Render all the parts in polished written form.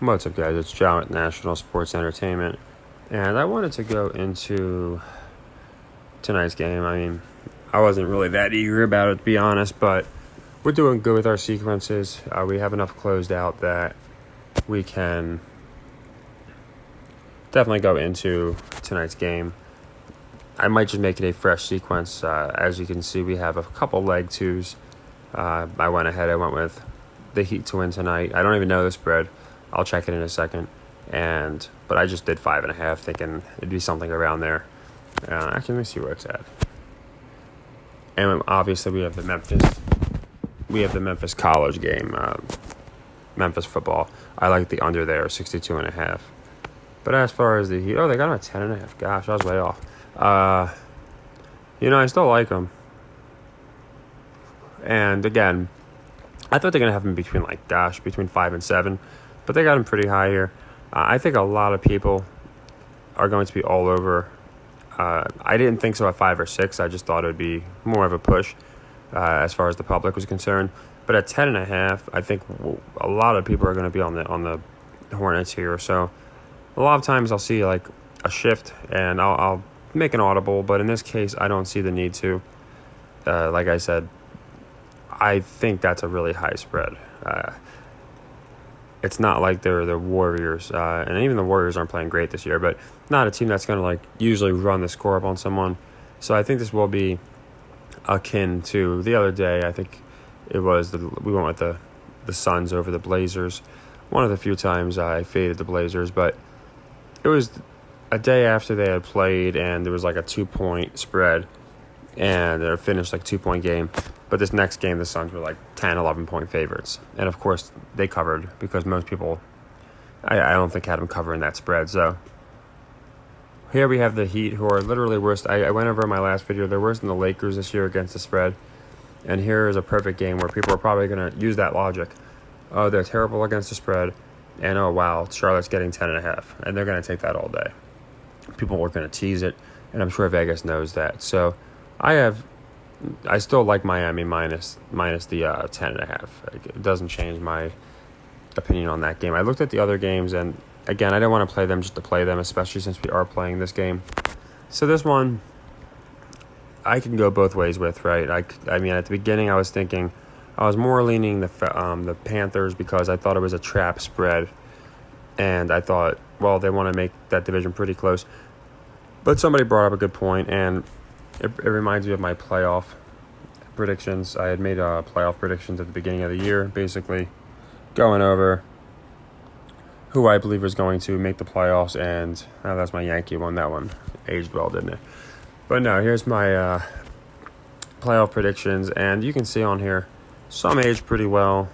What's up, guys? It's John with National Sports Entertainment, and I wanted to go into tonight's game. I mean, I wasn't really that eager about it, to be honest, but we're doing good with our sequences. We have enough closed out that we can definitely go into tonight's game. I might just make it a fresh sequence. As you can see, we have a couple leg twos. I went with the Heat to win tonight. I don't even know the spread. I'll check it in a second. But I just did 5.5, thinking it'd be something around there. Actually, let me see where it's at. And obviously, we have the Memphis College game, Memphis football. I like the under there, 62.5. But as far as the Heat, they got him at 10.5. Gosh, I was way off. I still like them. And again, I thought they're going to have him between 5 and 7. But they got him pretty high here. I think a lot of people are going to be all over. I didn't think so at 5 or 6. I just thought it would be more of a push as far as the public was concerned. But at 10.5, I think a lot of people are going to be on the Hornets here. So a lot of times I'll see a shift and I'll make an audible. But in this case, I don't see the need to. Like I said, I think that's a really high spread. It's not like they're the Warriors, and even the Warriors aren't playing great this year, but not a team that's going to usually run the score up on someone. So I think this will be akin to the other day. I think it was we went with the Suns over the Blazers. One of the few times I faded the Blazers, but it was a day after they had played, and there was a 2-point spread, and it finished 2-point game. But this next game, the Suns were 10, 11-point favorites. And, of course, they covered because most people, I don't think, had them covering that spread. So here we have the Heat, who are literally worse. I went over in my last video. They're worse than the Lakers this year against the spread. And here is a perfect game where people are probably going to use that logic. Oh, they're terrible against the spread. And, oh, wow, Charlotte's getting 10.5. And they're going to take that all day. People are going to tease it. And I'm sure Vegas knows that. So I still like Miami minus the 10.5. It doesn't change my opinion on that game. I looked at the other games, and again, I didn't want to play them just to play them, especially since we are playing this game. So this one, I can go both ways with, right? I mean, at the beginning, I was thinking I was more leaning the Panthers because I thought it was a trap spread, and I thought, well, they want to make that division pretty close. But somebody brought up a good point, and it reminds me of my playoff predictions. I had made playoff predictions at the beginning of the year, basically going over who I believe was going to make the playoffs, and that's my Yankee one. That one aged well, didn't it? But no, here's my playoff predictions, and you can see on here some aged pretty well.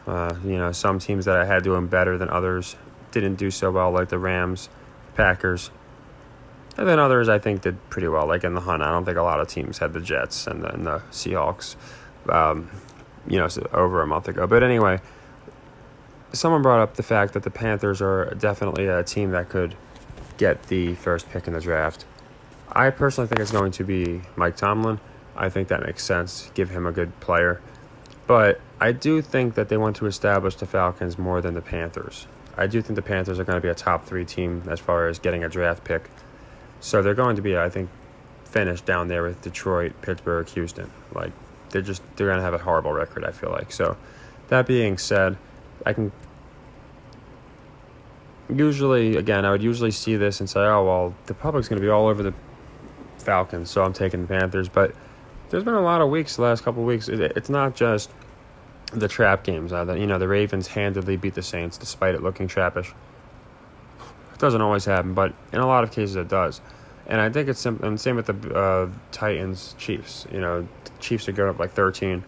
Some teams that I had doing better than others didn't do so well, like the Rams, Packers. And then others, I think, did pretty well. Like in the hunt, I don't think a lot of teams had the Jets and the Seahawks, over a month ago. But anyway, someone brought up the fact that the Panthers are definitely a team that could get the first pick in the draft. I personally think it's going to be Mike Tomlin. I think that makes sense. Give him a good player. But I do think that they want to establish the Falcons more than the Panthers. I do think the Panthers are going to be a top 3 team as far as getting a draft pick. So they're going to be, I think, finished down there with Detroit, Pittsburgh, Houston. They're going to have a horrible record, I feel like. So that being said, I would usually see this and say, oh, well, the public's going to be all over the Falcons, so I'm taking the Panthers. But there's been a lot of weeks, the last couple of weeks. It's not just the trap games. The Ravens handedly beat the Saints despite it looking trappish. It doesn't always happen, but in a lot of cases it does. And I think it's simple. And same with the Titans, Chiefs. The Chiefs are going up 13.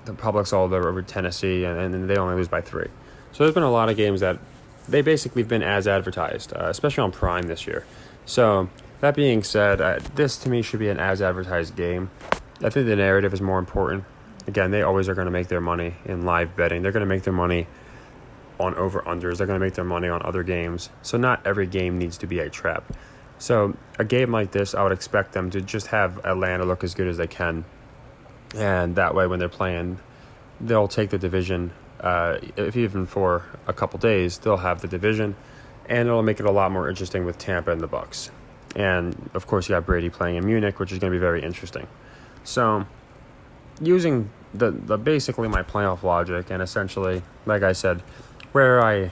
The public's all over Tennessee, and they only lose by 3. So there's been a lot of games that they basically have been as advertised, especially on Prime this year. So that being said, this to me should be an as advertised game. I think the narrative is more important. Again, they always are going to make their money in live betting. They're going to make their money on over-unders. They're going to make their money on other games. So not every game needs to be a trap. So a game like this, I would expect them to just have Atlanta look as good as they can. And that way when they're playing, they'll take the division if even for a couple days, they'll have the division, and it'll make it a lot more interesting with Tampa and the Bucs. And of course, you got Brady playing in Munich, which is going to be very interesting. So, using the basically my playoff logic, and essentially, like I said, where I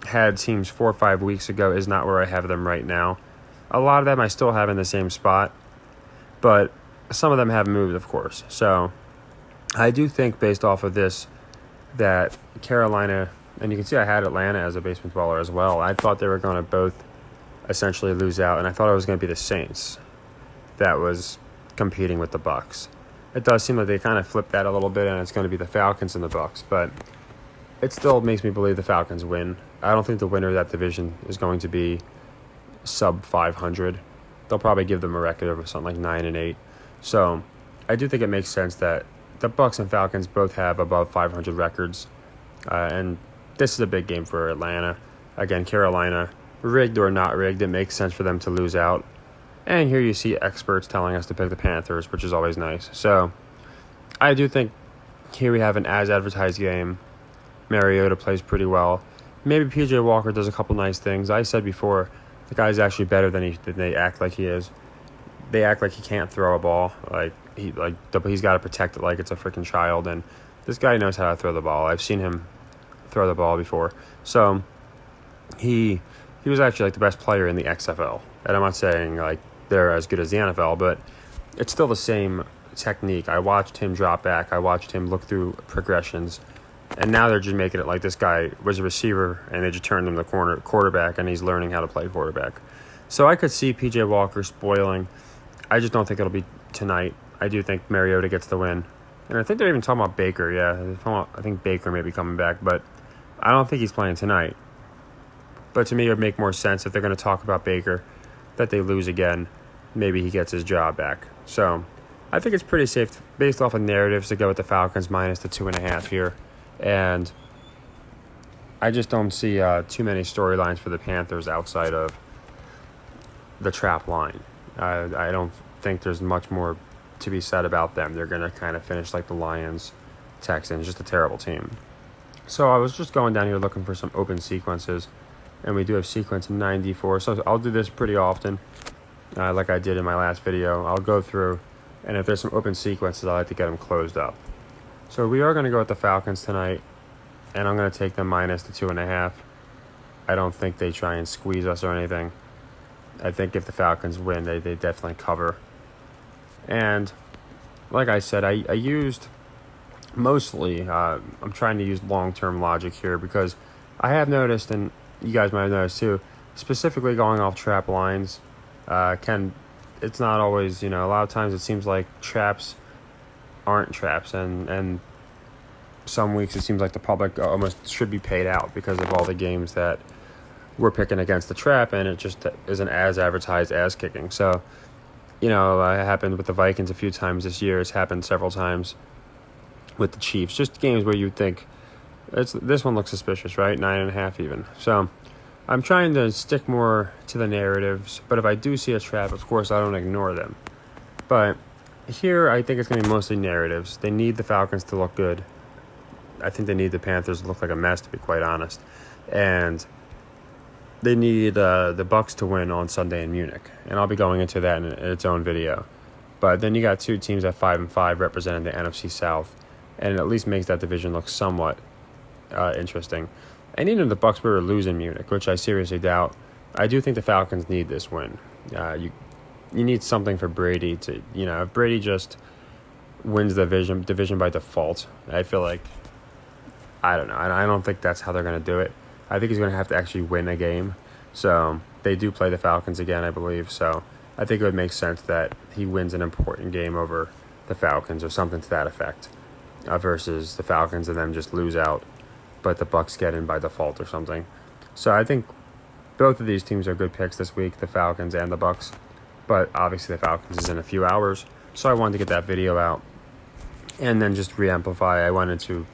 had teams 4 or 5 weeks ago is not where I have them right now. A lot of them I still have in the same spot, but some of them have moved, of course. So I do think, based off of this, that Carolina, and you can see I had Atlanta as a basement dweller as well. I thought they were going to both essentially lose out, and I thought it was going to be the Saints that was competing with the Bucs. It does seem like they kind of flipped that a little bit, and it's going to be the Falcons and the Bucs, but it still makes me believe the Falcons win. I don't think the winner of that division is going to be sub 500. They'll probably give them a record of something like 9-8. So I do think it makes sense that the Bucs and Falcons both have above 500 records, and this is a big game for Atlanta. Again, Carolina, rigged or not rigged, it makes sense for them to lose out. And here you see experts telling us to pick the Panthers, which is always nice. So I do think here we have an as-advertised game. Mariota plays pretty well. Maybe P.J. Walker does a couple nice things. I said before, the guy's actually better than they act like he is. They act like he can't throw a ball. He's got to protect it like it's a freaking child. And this guy knows how to throw the ball. I've seen him throw the ball before. So he was actually like the best player in the XFL. And I'm not saying like they're as good as the NFL, but it's still the same technique. I watched him drop back. I watched him look through progressions. And now they're just making it like this guy was a receiver, and they just turned him to quarterback, and he's learning how to play quarterback. So I could see P.J. Walker spoiling. I just don't think it'll be tonight. I do think Mariota gets the win. And I think they're even talking about Baker, yeah. I think Baker may be coming back, but I don't think he's playing tonight. But to me, it would make more sense if they're going to talk about Baker, that they lose again. Maybe he gets his job back. So I think it's pretty safe, based off of narratives, to go with the Falcons minus the 2.5 here. And I just don't see too many storylines for the Panthers outside of the trap line. I don't think there's much more to be said about them. They're going to kind of finish like the Lions, Texans, just a terrible team. So I was just going down here looking for some open sequences, and we do have sequence 94. So I'll do this pretty often, like I did in my last video. I'll go through, and if there's some open sequences, I like to get them closed up. So we are going to go with the Falcons tonight, and I'm going to take them minus the 2.5. I don't think they try and squeeze us or anything. I think if the Falcons win, they definitely cover. And like I said, I used mostly, I'm trying to use long-term logic here, because I have noticed, and you guys might have noticed too, specifically going off trap lines, it's not always, a lot of times it seems like traps aren't traps, and some weeks it seems like the public almost should be paid out because of all the games that we're picking against the trap, and it just isn't as advertised as kicking. So, it happened with the Vikings a few times this year. It's happened several times with the Chiefs. Just games where you'd think, this one looks suspicious, right? 9.5 even. So I'm trying to stick more to the narratives, but if I do see a trap, of course, I don't ignore them. But here, I think it's going to be mostly narratives. They need the Falcons to look good. I think they need the Panthers to look like a mess, to be quite honest. And they need the Bucs to win on Sunday in Munich. And I'll be going into that in its own video. But then you got two teams at 5-5 representing the NFC South. And it at least makes that division look somewhat interesting. And even if the Bucs were to lose in Munich, which I seriously doubt, I do think the Falcons need this win. You need something for Brady to, if Brady just wins the division by default, I feel like, I don't know. I don't think that's how they're going to do it. I think he's going to have to actually win a game. So they do play the Falcons again, I believe. So I think it would make sense that he wins an important game over the Falcons or something to that effect, versus the Falcons and them just lose out, but the Bucs get in by default or something. So I think both of these teams are good picks this week, the Falcons and the Bucs. But obviously the Falcons is in a few hours, so I wanted to get that video out. And then just re-amplify, I wanted to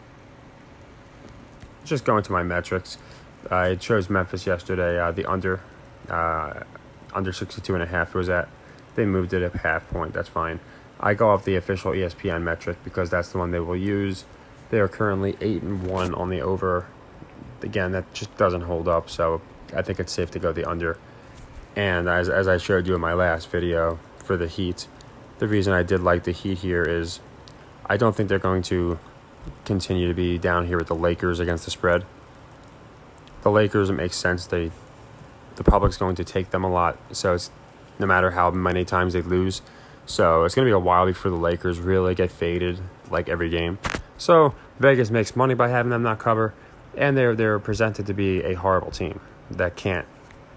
just go into my metrics. I chose Memphis yesterday, the under 62.5 was at. They moved it a half point, that's fine. I go off the official ESPN metric because that's the one they will use. They are currently 8-1 on the over. Again, that just doesn't hold up, so I think it's safe to go the under. And as I showed you in my last video for the Heat, the reason I did like the Heat here is I don't think they're going to continue to be down here with the Lakers against the spread. The Lakers, it makes sense. The public's going to take them a lot, so it's no matter how many times they lose. So it's going to be a while before the Lakers really get faded like every game. So Vegas makes money by having them not cover, and they're presented to be a horrible team that can't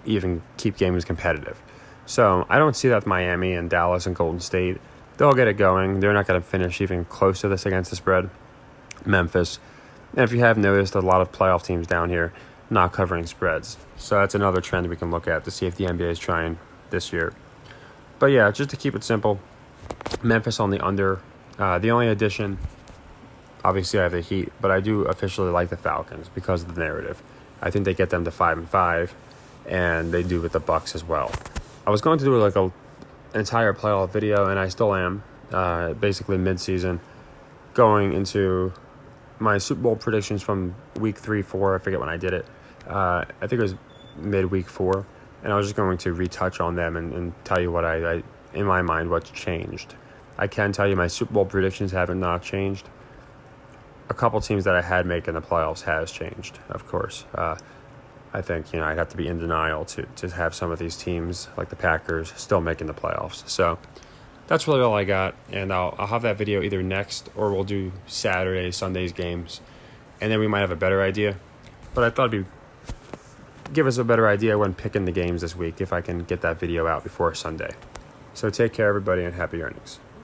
even keep games competitive. So I don't see that with Miami and Dallas and Golden State. They'll get it going. They're not going to finish even close to this against the spread. Memphis. And if you have noticed, a lot of playoff teams down here not covering spreads. So that's another trend we can look at to see if the NBA is trying this year. But yeah, just to keep it simple, Memphis on the under. The only addition, obviously I have the Heat, but I do officially like the Falcons because of the narrative. I think they get them to 5-5, and they do with the Bucks as well. I was going to do like an entire playoff video, and I still am, basically mid-season, going into my Super Bowl predictions from week 3, 4. I forget when I did it. I think it was mid-week 4. And I was just going to retouch on them and tell you what I in my mind, what's changed. I can tell you my Super Bowl predictions haven't not changed. A couple teams that I had making the playoffs has changed, of course. I think, I'd have to be in denial to have some of these teams, like the Packers, still making the playoffs. So that's really all I got. And I'll have that video either next, or we'll do Saturday, Sunday's games. And then we might have a better idea. But I thought it'd give us a better idea when picking the games this week if I can get that video out before Sunday. So take care, everybody, and happy earnings.